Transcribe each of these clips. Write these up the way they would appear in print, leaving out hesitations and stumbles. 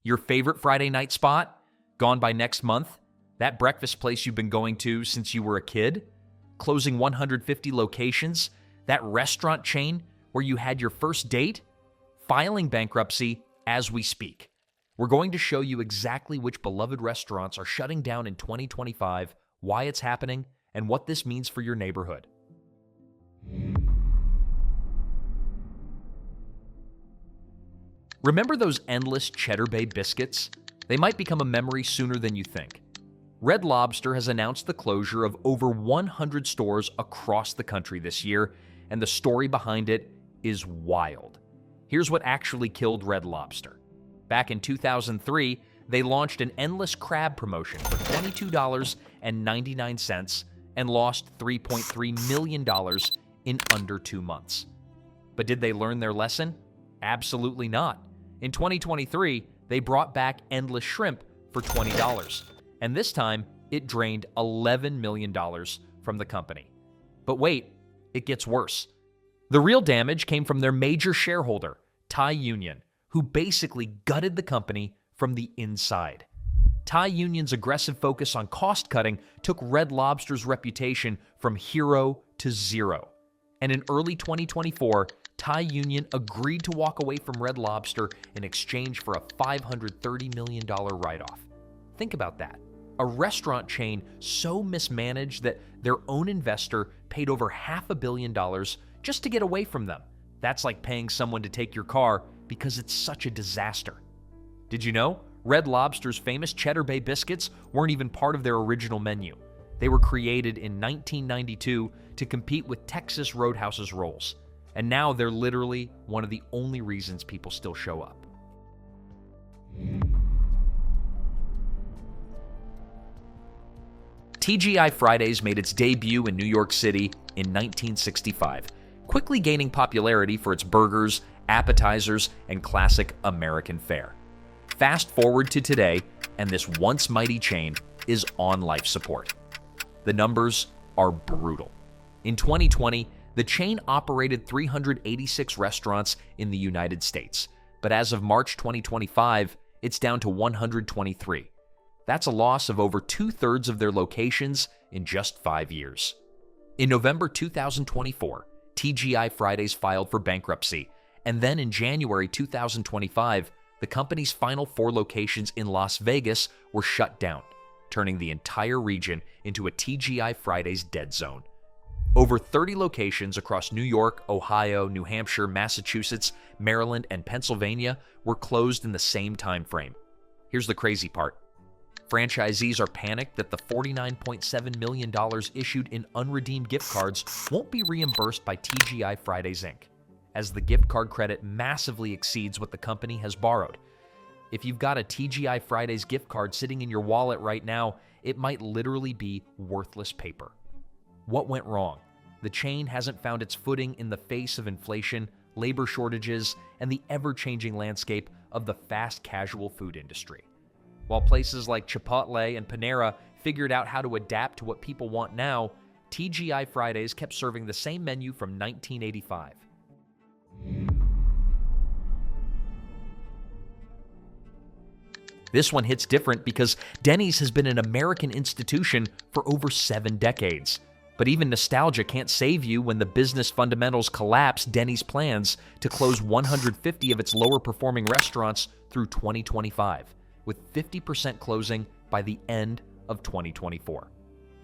Your favorite Friday night spot? Gone by next month? That breakfast place you've been going to since you were a kid? Closing 150 locations? That restaurant chain where you had your first date? Filing bankruptcy as we speak. We're going to show you exactly which beloved restaurants are shutting down in 2025, why it's happening, and what this means for your neighborhood. Remember those endless Cheddar Bay biscuits? They might become a memory sooner than you think. Red Lobster has announced the closure of over 100 stores across the country this year, and the story behind it is wild. Here's what actually killed Red Lobster. Back in 2003, they launched an endless crab promotion for $22.99 and lost $3.3 million in under 2 months. But did they learn their lesson? Absolutely not. In 2023, they brought back endless shrimp for $20, and this time it drained $11 million from the company. But wait, it gets worse. The real damage came from their major shareholder, Thai Union, who basically gutted the company from the inside. Thai Union's aggressive focus on cost-cutting took Red Lobster's reputation from hero to zero. And in early 2024, Thai Union agreed to walk away from Red Lobster in exchange for a $530 million write-off. Think about that. A restaurant chain so mismanaged that their own investor paid over $500 million just to get away from them. That's like paying someone to take your car because it's such a disaster. Did you know? Red Lobster's famous Cheddar Bay biscuits weren't even part of their original menu. They were created in 1992 to compete with Texas Roadhouse's rolls. And now they're literally one of the only reasons people still show up. TGI Fridays made its debut in New York City in 1965, quickly gaining popularity for its burgers, appetizers, and classic American fare. Fast forward to today, and this once mighty chain is on life support. The numbers are brutal. In 2020, the chain operated 386 restaurants in the United States, but as of March 2025, it's down to 123. That's a loss of over 2/3 of their locations in just 5 years. In November 2024, TGI Fridays filed for bankruptcy, and then in January 2025, the company's final 4 locations in Las Vegas were shut down, turning the entire region into a TGI Fridays dead zone. Over 30 locations across New York, Ohio, New Hampshire, Massachusetts, Maryland, and Pennsylvania were closed in the same time frame. Here's the crazy part. Franchisees are panicked that the $49.7 million issued in unredeemed gift cards won't be reimbursed by TGI Fridays Inc., as the gift card credit massively exceeds what the company has borrowed. If you've got a TGI Fridays gift card sitting in your wallet right now, it might literally be worthless paper. What went wrong? The chain hasn't found its footing in the face of inflation, labor shortages, and the ever-changing landscape of the fast casual food industry. While places like Chipotle and Panera figured out how to adapt to what people want now, TGI Fridays kept serving the same menu from 1985. This one hits different because Denny's has been an American institution for over 7 decades. But even nostalgia can't save you when the business fundamentals collapse Denny's plans to close 150 of its lower-performing restaurants through 2025, with 50% closing by the end of 2024.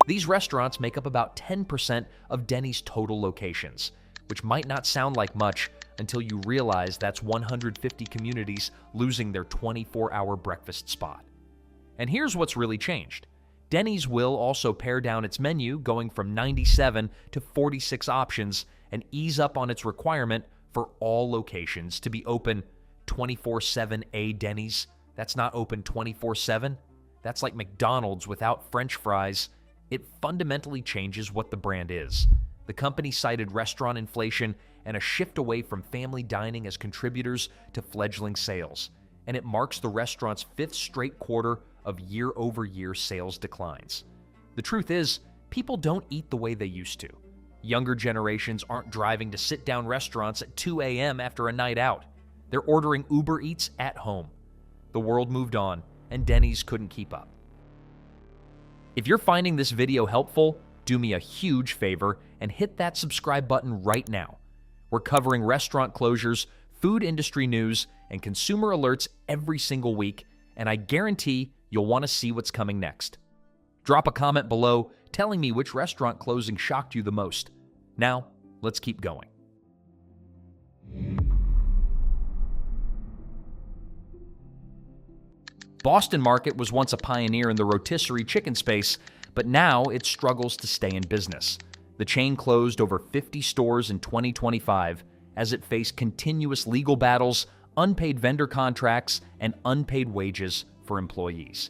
These restaurants make up about 10% of Denny's total locations, which might not sound like much until you realize that's 150 communities losing their 24-hour breakfast spot. And here's what's really changed. Denny's will also pare down its menu, going from 97 to 46 options, and ease up on its requirement for all locations to be open 24/7 Denny's. That's not open 24/7. That's like McDonald's without French fries. It fundamentally changes what the brand is. The company cited restaurant inflation and a shift away from family dining as contributors to fledgling sales, and it marks the restaurant's 5th straight quarter of year-over-year sales declines. The truth is, people don't eat the way they used to. Younger generations aren't driving to sit-down restaurants at 2 a.m. after a night out. They're ordering Uber Eats at home. the world moved on, and Denny's couldn't keep up. If you're finding this video helpful, do me a huge favor and hit that subscribe button right now. We're covering restaurant closures, food industry news, and consumer alerts every single week, and I guarantee you'll want to see what's coming next. Drop a comment below telling me which restaurant closing shocked you the most. Now, let's keep going. Boston Market was once a pioneer in the rotisserie chicken space, but now it struggles to stay in business. The chain closed over 50 stores in 2025 as it faced continuous legal battles, unpaid vendor contracts, and unpaid wages for employees.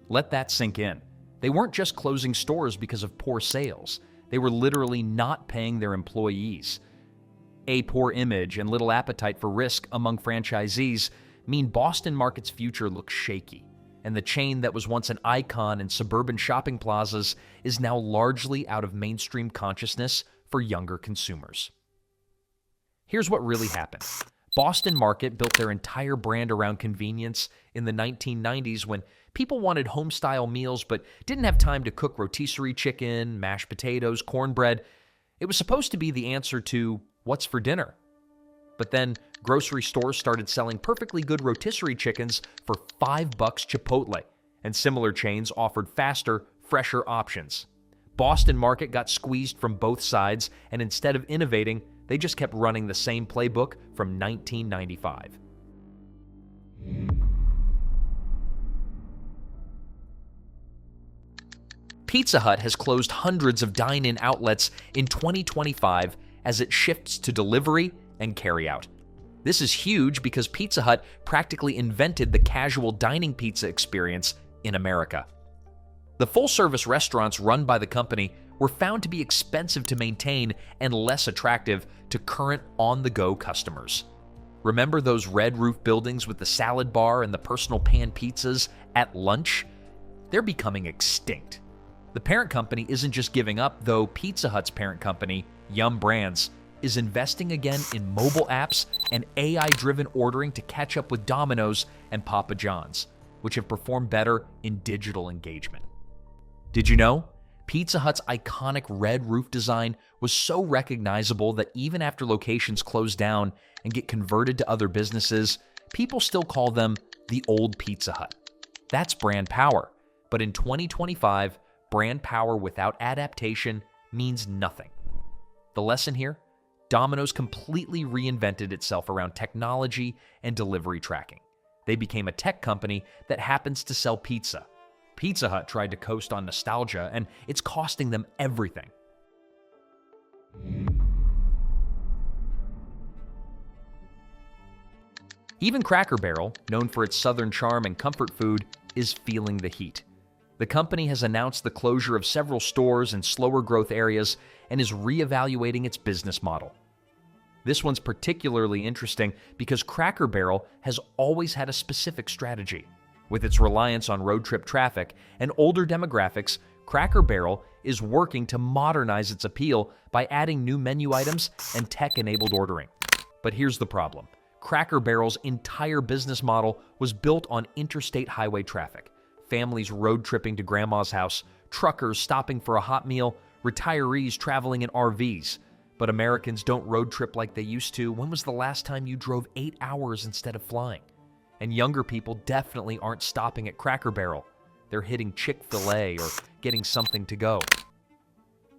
Let that sink in. They weren't just closing stores because of poor sales. They were literally not paying their employees. A poor image and little appetite for risk among franchisees mean Boston Market's future looks shaky, and the chain that was once an icon in suburban shopping plazas is now largely out of mainstream consciousness for younger consumers. Here's what really happened. Boston Market built their entire brand around convenience in the 1990s when people wanted home-style meals but didn't have time to cook rotisserie chicken, mashed potatoes, cornbread. It was supposed to be the answer to what's for dinner. But then grocery stores started selling perfectly good rotisserie chickens for $5 Chipotle, and similar chains offered faster, fresher options. Boston Market got squeezed from both sides, and instead of innovating, they just kept running the same playbook from 1995. Pizza Hut has closed hundreds of dine-in outlets in 2025 as it shifts to delivery and carry-out. This is huge because Pizza Hut practically invented the casual dining pizza experience in America. The full-service restaurants run by the company were found to be expensive to maintain and less attractive to current on-the-go customers. Remember those red roof buildings with the salad bar and the personal pan pizzas at lunch? They're becoming extinct. The parent company isn't just giving up, though. Pizza Hut's parent company, Yum Brands, is investing again in mobile apps and AI-driven ordering to catch up with Domino's and Papa John's, which have performed better in digital engagement. Did you know? Pizza Hut's iconic red roof design was so recognizable that even after locations close down and get converted to other businesses, people still call them the old Pizza Hut. That's brand power. But in 2025, brand power without adaptation means nothing. The lesson here? Domino's completely reinvented itself around technology and delivery tracking. They became a tech company that happens to sell pizza. Pizza Hut tried to coast on nostalgia, and it's costing them everything. Even Cracker Barrel, known for its southern charm and comfort food, is feeling the heat. The company has announced the closure of several stores in slower growth areas and is reevaluating its business model. This one's particularly interesting because Cracker Barrel has always had a specific strategy. With its reliance on road trip traffic and older demographics, Cracker Barrel is working to modernize its appeal by adding new menu items and tech-enabled ordering. But here's the problem. Cracker Barrel's entire business model was built on interstate highway traffic. Families road tripping to grandma's house, truckers stopping for a hot meal, retirees traveling in RVs. But Americans don't road trip like they used to. When was the last time you drove 8 hours instead of flying? And younger people definitely aren't stopping at Cracker Barrel. They're hitting Chick-fil-A or getting something to go.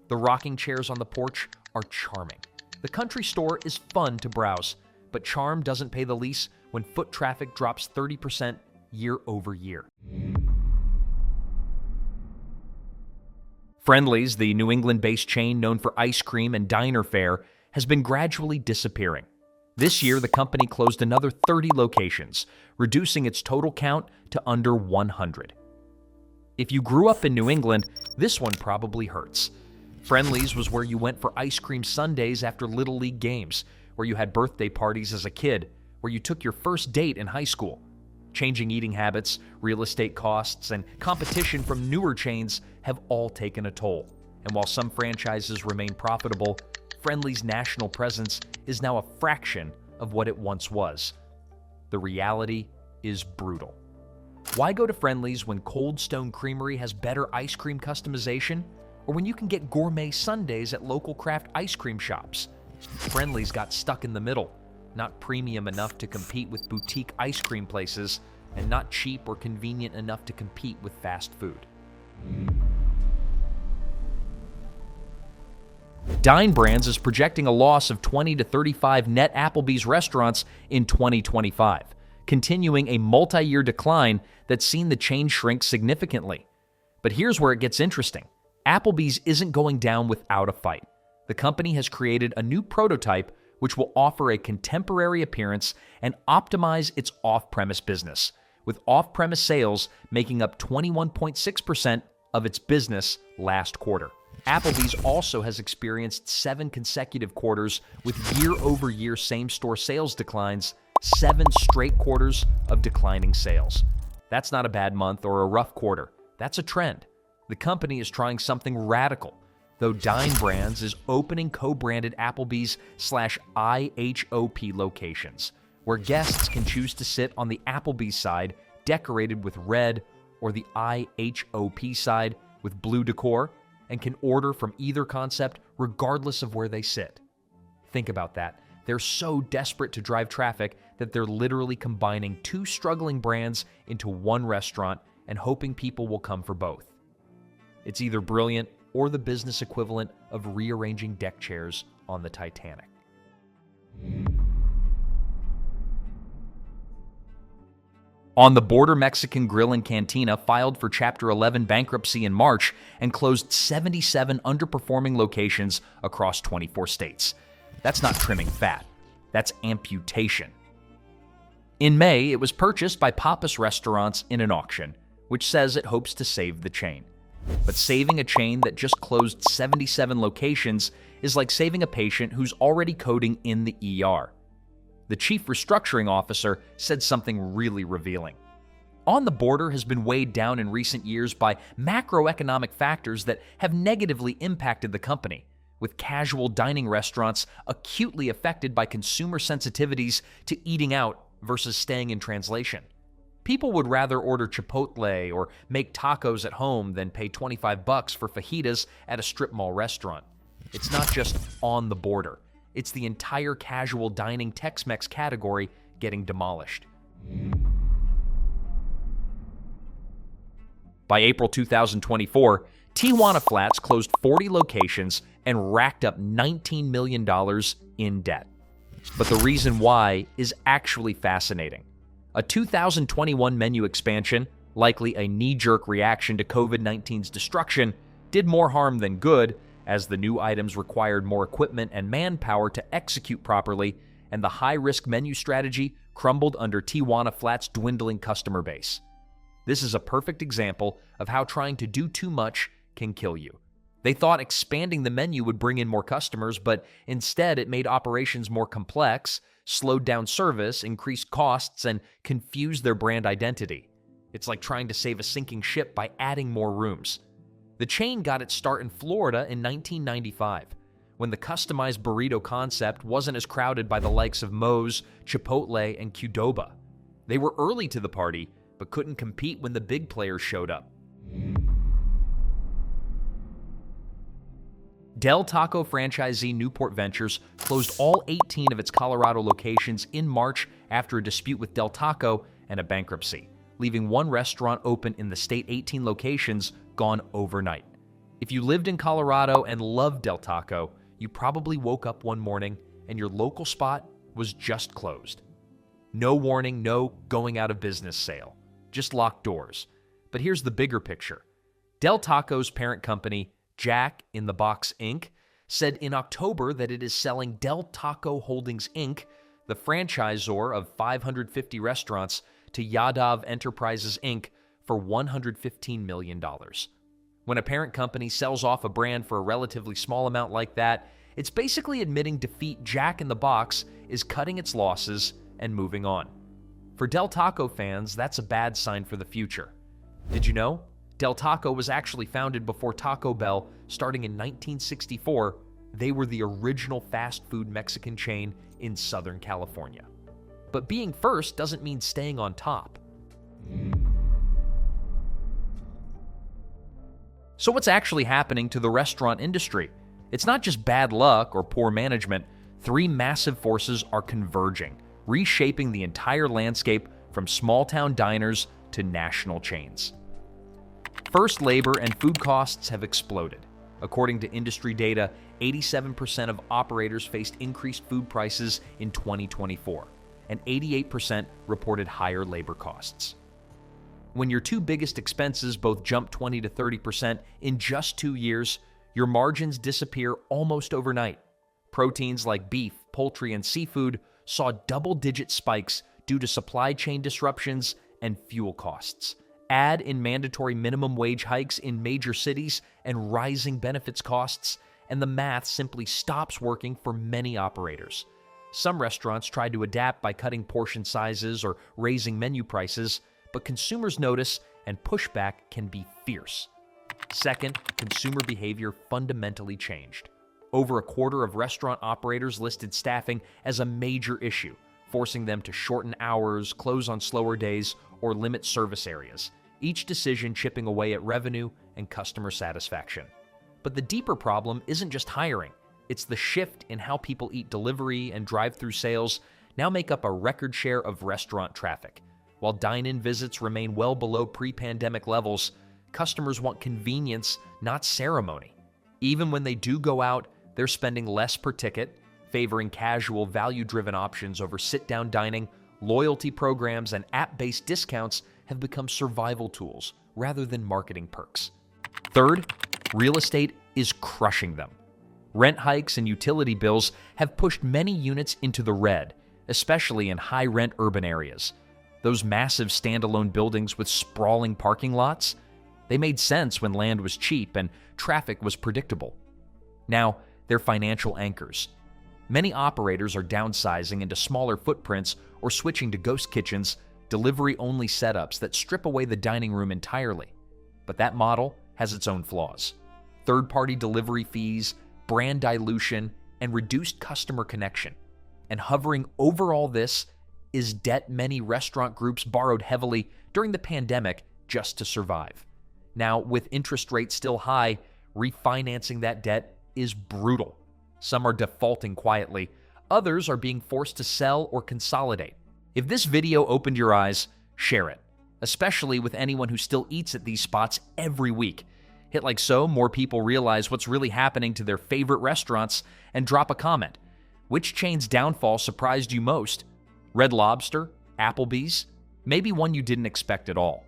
The rocking chairs on the porch are charming. The country store is fun to browse, but charm doesn't pay the lease when foot traffic drops 30% year over year. Friendly's, the New England-based chain known for ice cream and diner fare, has been gradually disappearing. This year, the company closed another 30 locations, reducing its total count to under 100. If you grew up in New England, this one probably hurts. Friendly's was where you went for ice cream sundaes after Little League games, where you had birthday parties as a kid, where you took your first date in high school. Changing eating habits, real estate costs, and competition from newer chains have all taken a toll. And while some franchises remain profitable, Friendly's national presence is now a fraction of what it once was. The reality is brutal. Why go to Friendly's when Cold Stone Creamery has better ice cream customization, or when you can get gourmet sundaes at local craft ice cream shops? Friendly's got stuck in the middle, not premium enough to compete with boutique ice cream places, and not cheap or convenient enough to compete with fast food. Dine Brands is projecting a loss of 20 to 35 net Applebee's restaurants in 2025, continuing a multi-year decline that's seen the chain shrink significantly. But here's where it gets interesting. Applebee's isn't going down without a fight. The company has created a new prototype which will offer a contemporary appearance and optimize its off-premise business, with off-premise sales making up 21.6% of its business last quarter. Applebee's also has experienced 7 consecutive quarters with year-over-year same-store sales declines, 7 straight quarters of declining sales. That's not a bad month or a rough quarter. That's a trend. The company is trying something radical, though Dine Brands is opening co-branded Applebee's/IHOP locations, where guests can choose to sit on the Applebee's side decorated with red or the IHOP side with blue decor, and can order from either concept regardless of where they sit. Think about that. They're so desperate to drive traffic that they're literally combining 2 struggling brands into one restaurant and hoping people will come for both. It's either brilliant or the business equivalent of rearranging deck chairs on the Titanic. On the Border Mexican Grill and Cantina filed for Chapter 11 bankruptcy in March and closed 77 underperforming locations across 24 states. That's not trimming fat. That's amputation. In May, it was purchased by Pappas Restaurants in an auction, which says it hopes to save the chain. But saving a chain that just closed 77 locations is like saving a patient who's already coding in the ER. The chief restructuring officer said something really revealing. On the Border has been weighed down in recent years by macroeconomic factors that have negatively impacted the company, with casual dining restaurants acutely affected by consumer sensitivities to eating out versus staying in translation. People would rather order Chipotle or make tacos at home than pay $25 for fajitas at a strip mall restaurant. It's not just on the Border. It's the entire casual dining Tex-Mex category getting demolished. By April 2024, Tijuana Flats closed 40 locations and racked up $19 million in debt. But the reason why is actually fascinating. A 2021 menu expansion, likely a knee-jerk reaction to COVID-19's destruction, did more harm than good, as the new items required more equipment and manpower to execute properly, and the high-risk menu strategy crumbled under Tijuana Flats' dwindling customer base. This is a perfect example of how trying to do too much can kill you. They thought expanding the menu would bring in more customers, but instead it made operations more complex, slowed down service, increased costs, and confused their brand identity. It's like trying to save a sinking ship by adding more rooms. The chain got its start in Florida in 1995, when the customized burrito concept wasn't as crowded by the likes of Moe's, Chipotle, and Qdoba. They were early to the party, but couldn't compete when the big players showed up. Del Taco franchisee Newport Ventures closed all 18 of its Colorado locations in March after a dispute with Del Taco and a bankruptcy, leaving one restaurant open in the state 18 locations gone overnight. If you lived in Colorado and loved Del Taco, you probably woke up one morning and your local spot was just closed. No warning, no going out of business sale, just locked doors. But here's the bigger picture. Del Taco's parent company, Jack in the Box Inc., said in October that it is selling Del Taco Holdings Inc., the franchisor of 550 restaurants, to Yadav Enterprises Inc. for $115 million. When a parent company sells off a brand for a relatively small amount like that, it's basically admitting defeat. Jack in the Box is cutting its losses and moving on. For Del Taco fans, that's a bad sign for the future. Did you know? Del Taco was actually founded before Taco Bell, starting in 1964. They were the original fast food Mexican chain in Southern California. But being first doesn't mean staying on top. So what's actually happening to the restaurant industry? It's not just bad luck or poor management. Three massive forces are converging, reshaping the entire landscape from small-town diners to national chains. First, labor and food costs have exploded. According to industry data, 87% of operators faced increased food prices in 2024, and 88% reported higher labor costs. When your two biggest expenses both jump 20 to 30% in just 2 years, your margins disappear almost overnight. Proteins like beef, poultry, and seafood saw double-digit spikes due to supply chain disruptions and fuel costs. Add in mandatory minimum wage hikes in major cities and rising benefits costs, and the math simply stops working for many operators. Some restaurants tried to adapt by cutting portion sizes or raising menu prices, but consumers notice and pushback can be fierce. Second, consumer behavior fundamentally changed. Over a quarter of restaurant operators listed staffing as a major issue, forcing them to shorten hours, close on slower days, or limit service areas, each decision chipping away at revenue and customer satisfaction. But the deeper problem isn't just hiring. It's the shift in how people eat. Delivery and drive-through sales now make up a record share of restaurant traffic. While dine-in visits remain well below pre-pandemic levels, customers want convenience, not ceremony. Even when they do go out, they're spending less per ticket, favoring casual, value-driven options over sit-down dining. Loyalty programs and app-based discounts have become survival tools rather than marketing perks. Third, real estate is crushing them. Rent hikes and utility bills have pushed many units into the red, especially in high-rent urban areas. Those massive standalone buildings with sprawling parking lots, they made sense when land was cheap and traffic was predictable. Now, they're financial anchors. Many operators are downsizing into smaller footprints or switching to ghost kitchens, delivery-only setups that strip away the dining room entirely. But that model has its own flaws. Third-party delivery fees, brand dilution, and reduced customer connection. And hovering over all this is debt many restaurant groups borrowed heavily during the pandemic just to survive. Now, with interest rates still high, refinancing that debt is brutal. Some are defaulting quietly. Others are being forced to sell or consolidate. If this video opened your eyes, share it, especially with anyone who still eats at these spots every week. Hit like so more people realize what's really happening to their favorite restaurants, and drop a comment. Which chain's downfall surprised you most? Red Lobster? Applebee's? Maybe one you didn't expect at all.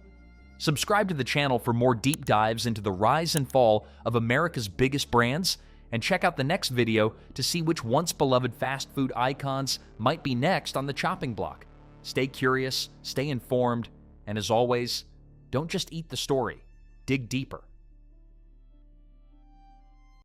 Subscribe to the channel for more deep dives into the rise and fall of America's biggest brands, and check out the next video to see which once-beloved fast food icons might be next on the chopping block. Stay curious, stay informed, and as always, don't just eat the story. Dig deeper.